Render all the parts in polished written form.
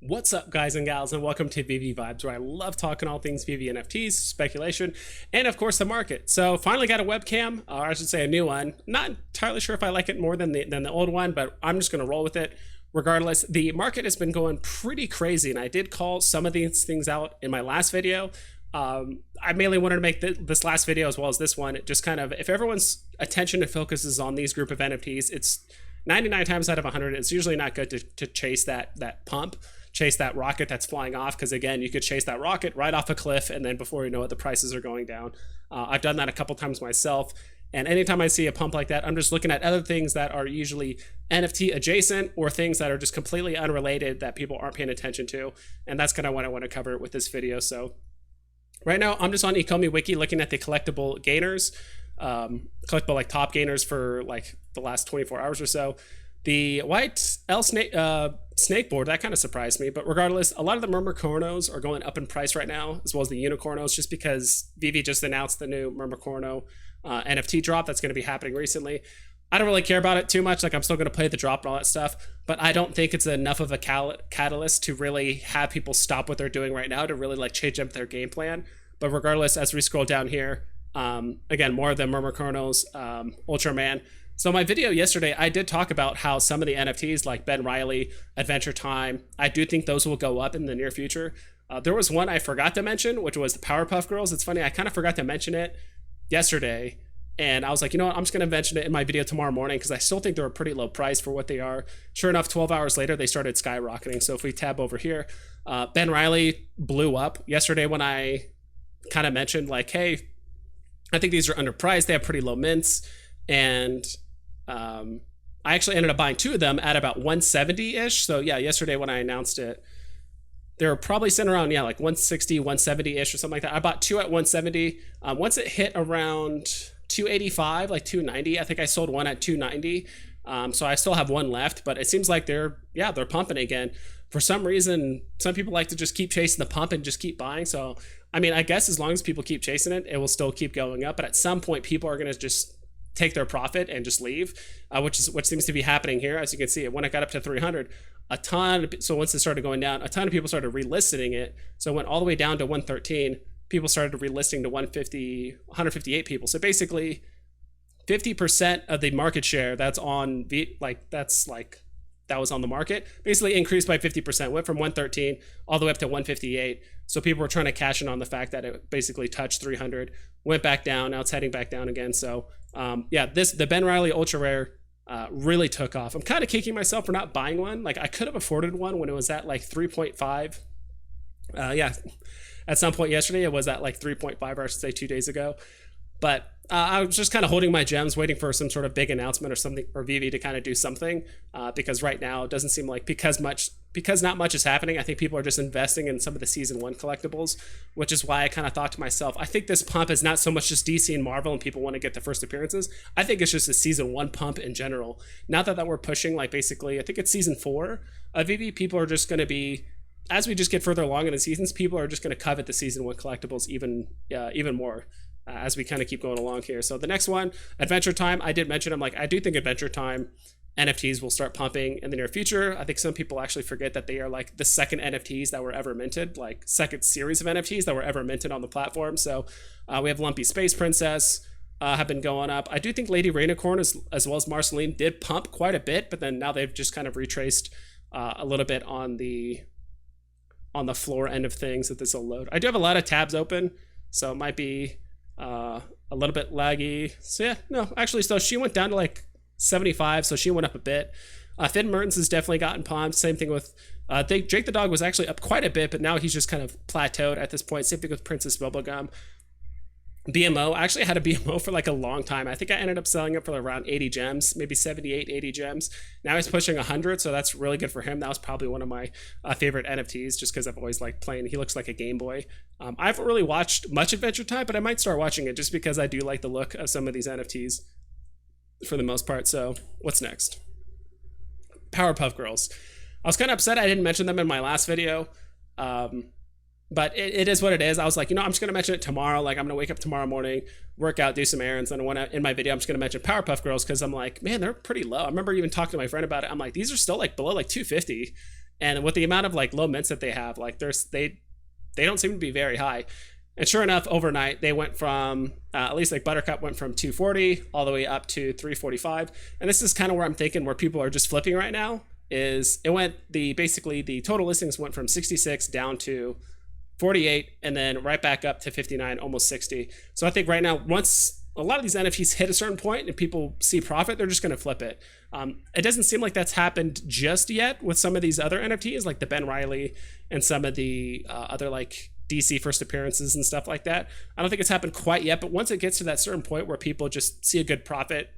What's up, guys and gals, and welcome to Veve Vibes, where I love talking all things Veve NFTs, speculation, and of course the market. So finally got a webcam, or I should say a new one. Not entirely sure if I like it more than the old one, but I'm just going to roll with it. Regardless, the market has been going pretty crazy, and I did call some of these things out in my last video. I mainly wanted to make this last video as well as this one, just kind of, if everyone's attention and focus is on these group of NFTs, it's 99 times out of 100, it's usually not good to chase that pump. Chase that rocket that's flying off, because again, you could chase that rocket right off a cliff, and then before you know it, the prices are going down. I've done that a couple times myself, and anytime I see a pump like that, I'm just looking at other things that are usually NFT adjacent or things that are just completely unrelated that people aren't paying attention to, and that's kind of what I want to cover with this video. So right now, I'm just on Ecomi Wiki looking at the collectible gainers, collectible like top gainers for like the last 24 hours or so. The white L snake board, that kind of surprised me, but regardless, a lot of the Murmurcornos are going up in price right now, as well as the Unicornos, just because Veve just announced the new Murmurcorno NFT drop that's going to be happening recently. I don't really care about it too much. Like, I'm still going to play the drop and all that stuff, but I don't think it's enough of a catalyst to really have people stop what they're doing right now to really like change up their game plan. But regardless, as we scroll down here, again, more of the Murmurcornos, Ultraman. So my video yesterday, I did talk about how some of the NFTs like Ben Riley, Adventure Time, I do think those will go up in the near future. There was one I forgot to mention, which was the Powerpuff Girls. It's funny, I kind of forgot to mention it yesterday, and I was like, you know what, I'm just going to mention it in my video tomorrow morning, because I still think they're a pretty low price for what they are. Sure enough, 12 hours later, they started skyrocketing. So if we tab over here, Ben Riley blew up yesterday when I kind of mentioned like, hey, I think these are underpriced. They have pretty low mints, and I actually ended up buying two of them at about 170-ish. So yeah, yesterday when I announced it, they were probably sitting around, yeah, like 160, 170-ish or something like that. I bought two at 170. Once it hit around 285, like 290, I think I sold one at 290. So I still have one left, but it seems like they're pumping again. For some reason, some people like to just keep chasing the pump and just keep buying. So, I mean, I guess as long as people keep chasing it, it will still keep going up. But at some point, people are going to just take their profit and just leave, which seems to be happening here. As you can see, when it got up to 300, so once it started going down, a ton of people started relisting it. So it went all the way down to 113. People started relisting to 150, 158 people. So basically 50% of the market share that was on the market basically increased by 50%, went from 113 all the way up to 158. So people were trying to cash in on the fact that it basically touched 300, went back down. Now it's heading back down again. So yeah, the Ben Riley Ultra Rare really took off. I'm kind of kicking myself for not buying one. Like, I could have afforded one when it was at like 3.5. Yeah, at some point yesterday it was at like 3.5, or I should say 2 days ago. But I was just kind of holding my gems, waiting for some sort of big announcement or something, or Veve to kind of do something, because right now it doesn't seem like, because not much is happening. I think people are just investing in some of the season 1 collectibles, which is why I kind of thought to myself, I think this pump is not so much just DC and Marvel and people want to get the first appearances. I think it's just a season 1 pump in general. Not that we're pushing, like, basically, I think it's season 4 of Veve. People are just going to be, as we just get further along in the seasons, people are just going to covet the season 1 collectibles even more. As we kind of keep going along here. So the next one, Adventure Time, I did mention, I'm like, I do think Adventure Time NFTs will start pumping in the near future. I think some people actually forget that they are like the second NFTs that were ever minted, like second series of NFTs that were ever minted on the platform. So we have Lumpy Space Princess have been going up. I do think Lady Rainicorn as well as Marceline did pump quite a bit, but then now they've just kind of retraced a little bit on the floor end of things that this will load. I do have a lot of tabs open, so it might be a little bit laggy. So yeah, no, actually, so she went down to like 75, so she went up a bit. Finn Mertens has definitely gotten pumped. Same thing with Jake the Dog was actually up quite a bit, but now he's just kind of plateaued at this point. Same thing with Princess Bubblegum. BMO, I actually had a BMO for like a long time. I think I ended up selling it for around 80 gems, maybe 78, 80 gems. Now he's pushing 100, so that's really good for him. That was probably one of my favorite NFTs, just because I've always liked playing. He looks like a Game Boy. I haven't really watched much Adventure Time, but I might start watching it just because I do like the look of some of these NFTs for the most part. So what's next? Powerpuff Girls. I was kind of upset I didn't mention them in my last video. But it is what it is. I was like, you know, I'm just going to mention it tomorrow. Like, I'm going to wake up tomorrow morning, work out, do some errands. And in my video, I'm just going to mention Powerpuff Girls, because I'm like, man, they're pretty low. I remember even talking to my friend about it. I'm like, these are still like below like 250. And with the amount of like low mints that they have, like they don't seem to be very high. And sure enough, overnight they went from at least like Buttercup went from 240 all the way up to 345. And this is kind of where I'm thinking where people are just flipping right now. Is it went basically the total listings went from 66 down to 48 and then right back up to 59, almost 60. So I think right now, once a lot of these NFTs hit a certain point and people see profit, they're just going to flip it. It doesn't seem like that's happened just yet with some of these other NFTs, like the Ben Riley and some of the other like DC first appearances and stuff like that. I don't think it's happened quite yet, but once it gets to that certain point where people just see a good profit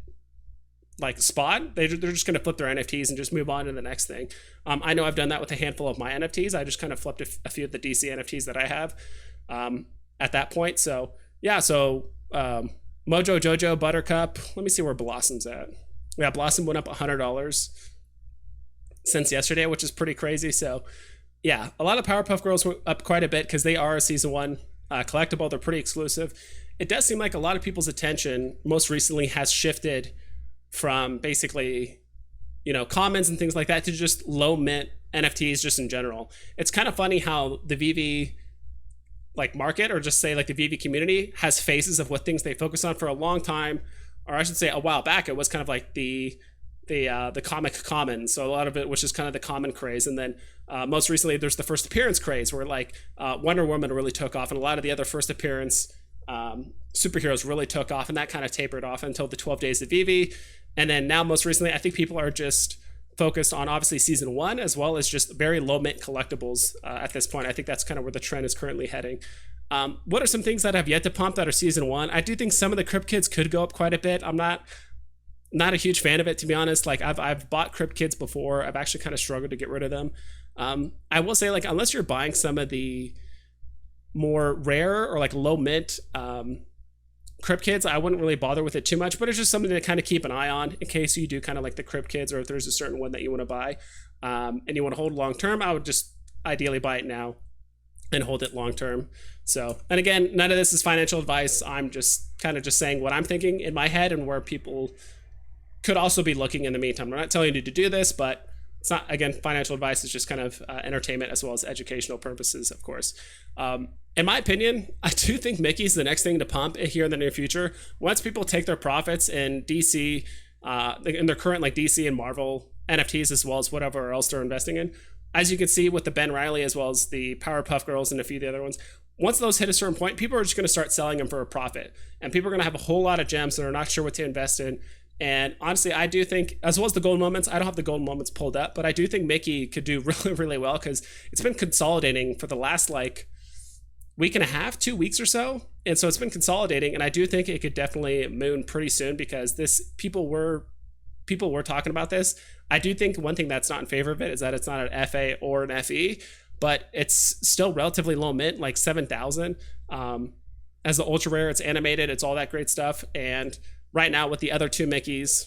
like spot, they're just going to flip their NFTs and just move on to the next thing. I know I've done that with a handful of my NFTs. I just kind of flipped a few of the DC NFTs that I have at that point. So yeah, Mojo Jojo, Buttercup. Let me see where Blossom's at. Yeah, Blossom went up $100 since yesterday, which is pretty crazy. So yeah, a lot of Powerpuff Girls went up quite a bit because they are a season 1 collectible. They're pretty exclusive. It does seem like a lot of people's attention most recently has shifted from basically, commons and things like that to just low mint NFTs just in general. It's kind of funny how the Veve like market, or just say like the Veve community, has phases of what things they focus on. For a long time, or I should say a while back, it was kind of like the comic common. So a lot of it was just kind of the common craze. And then most recently there's the first appearance craze where like Wonder Woman really took off, and a lot of the other first appearance superheroes really took off, and that kind of tapered off until the 12 days of Veve. And then now most recently, I think people are just focused on obviously season 1, as well as just very low mint collectibles at this point. I think that's kind of where the trend is currently heading. What are some things that have yet to pump that are season 1? I do think some of the Crypt Kids could go up quite a bit. I'm not a huge fan of it, to be honest. Like I've bought Crypt Kids before. I've actually kind of struggled to get rid of them. I will say, like, unless you're buying some of the more rare or like low mint Crypt Kids, I wouldn't really bother with it too much, but it's just something to kind of keep an eye on in case you do kind of like the Crypt Kids, or if there's a certain one that you want to buy and you want to hold long term. I would just ideally buy it now and hold it long term. So, and again, none of this is financial advice. I'm just kind of just saying what I'm thinking in my head and where people could also be looking in the meantime. I'm not telling you to do this, but it's not, again, financial advice. Is just kind of entertainment as well as educational purposes, of course. In my opinion, I do think Mickey's the next thing to pump here in the near future. Once people take their profits in DC, in their current like DC and Marvel NFTs, as well as whatever else they're investing in, as you can see with the Ben Riley, as well as the Powerpuff Girls and a few of the other ones, once those hit a certain point, people are just going to start selling them for a profit. And people are going to have a whole lot of gems that are not sure what to invest in. And honestly, I do think, as well as the golden moments, I don't have the golden moments pulled up, but I do think Mickey could do really, really well because it's been consolidating for the last like week and a half, 2 weeks or so. And so it's been consolidating, and I do think it could definitely moon pretty soon because people were talking about this. I do think one thing that's not in favor of it is that it's not an FA or an FE, but it's still relatively low mint, like 7,000. As the ultra rare, it's animated, it's all that great stuff. And right now with the other two Mickeys,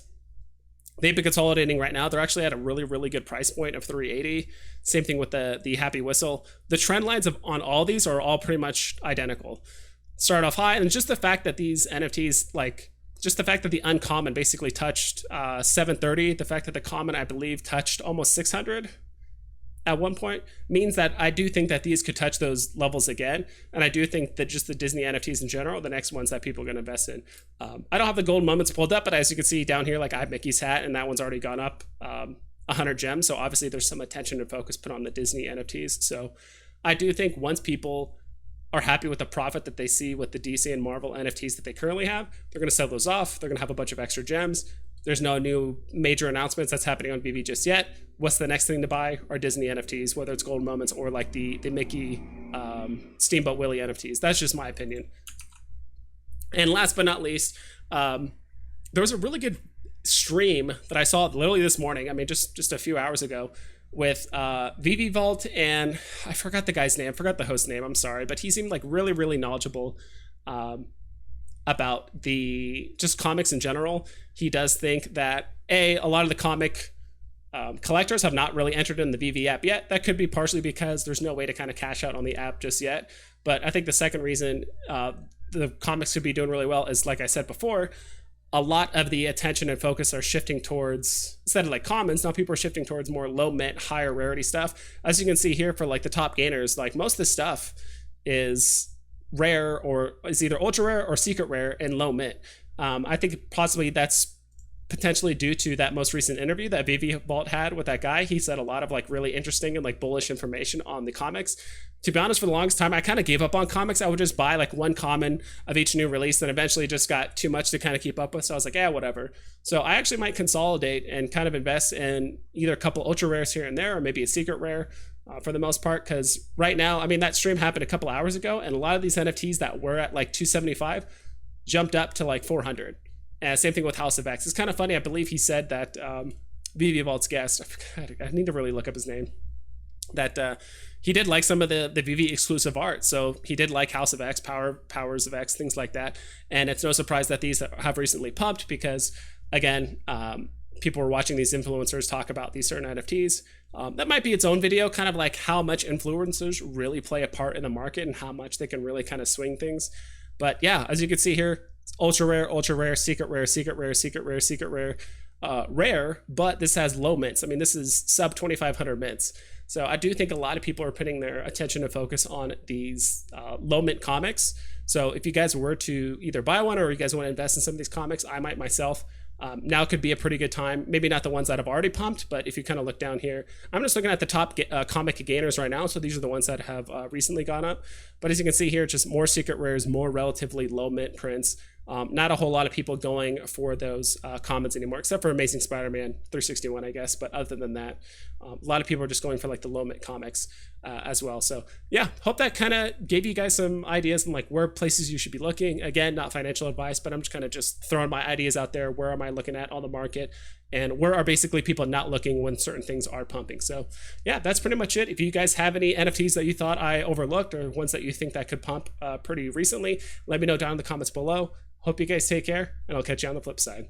they've been consolidating right now. They're actually at a really, really good price point of 380. Same thing with the Happy Whistle. The trend lines on all these are all pretty much identical. Start off high, and just the fact that these NFTs, like just the fact that the uncommon basically touched 730, the fact that the common, I believe, touched almost 600 at one point, means that I do think that these could touch those levels again. And I do think that just the Disney NFTs in general, the next ones that people are going to invest in. I don't have the golden moments pulled up, but as you can see down here, like I have Mickey's hat, and that one's already gone up 100 gems. So obviously there's some attention and focus put on the Disney NFTs. So I do think once people are happy with the profit that they see with the DC and Marvel NFTs that they currently have, they're going to sell those off. They're going to have a bunch of extra gems. There's no new major announcements that's happening on Veve just yet. What's the next thing to buy are Disney NFTs, whether it's golden moments or like the Mickey Steamboat Willie NFTs. That's just my opinion. And last but not least, there was a really good stream that I saw literally this morning. I mean, just a few hours ago, with Veve Vault, and I forgot the guy's name. I forgot the host's name. I'm sorry, but he seemed like really, really knowledgeable about the just comics in general. He does think that a lot of the comic collectors have not really entered in the Veve app yet. That could be partially because there's no way to kind of cash out on the app just yet. But I think the second reason the comics could be doing really well is, like I said before, a lot of the attention and focus are shifting towards, instead of like commons, now people are shifting towards more low mint, higher rarity stuff. As you can see here for like the top gainers, like most of this stuff is rare or is either ultra rare or secret rare and low mint. I think possibly that's potentially due to that most recent interview that Veve Vault had with that guy. He said a lot of like really interesting and like bullish information on the comics. To be honest, for the longest time, I kind of gave up on comics. I would just buy like one common of each new release, and eventually just got too much to kind of keep up with. So I was like, yeah, whatever. So I actually might consolidate and kind of invest in either a couple ultra rares here and there, or maybe a secret rare for the most part. Because right now, I mean, that stream happened a couple hours ago, and a lot of these NFTs that were at like 275 jumped up to like 400. And same thing with House of X. It's kind of funny. I believe he said that Veve Vault's guest, I need to really look up his name, that he did like some of the Veve exclusive art. So he did like House of X, Powers of X, things like that. And it's no surprise that these have recently pumped because, again, people were watching these influencers talk about these certain NFTs. That might be its own video, kind of like how much influencers really play a part in the market and how much they can really kind of swing things. But yeah, as you can see here, ultra rare, secret rare, secret rare, secret rare, secret rare, rare, but this has low mints. I mean, this is sub 2,500 mints. So I do think a lot of people are putting their attention and focus on these low mint comics. So if you guys were to either buy one or you guys want to invest in some of these comics, I might myself. Now could be a pretty good time. Maybe not the ones that have already pumped, but if you kind of look down here, I'm just looking at the top comic gainers right now. So these are the ones that have recently gone up. But as you can see here, just more secret rares, more relatively low mint prints. Not a whole lot of people going for those commons anymore, except for Amazing Spider-Man 361, I guess. But other than that, a lot of people are just going for like the low mint comics as well. So yeah, hope that kind of gave you guys some ideas on like where places you should be looking. Again, not financial advice, but I'm just kind of just throwing my ideas out there. Where am I looking at on the market? And where are basically people not looking when certain things are pumping? So yeah, that's pretty much it. If you guys have any NFTs that you thought I overlooked or ones that you think that could pump pretty recently, let me know down in the comments below. Hope you guys take care, and I'll catch you on the flip side.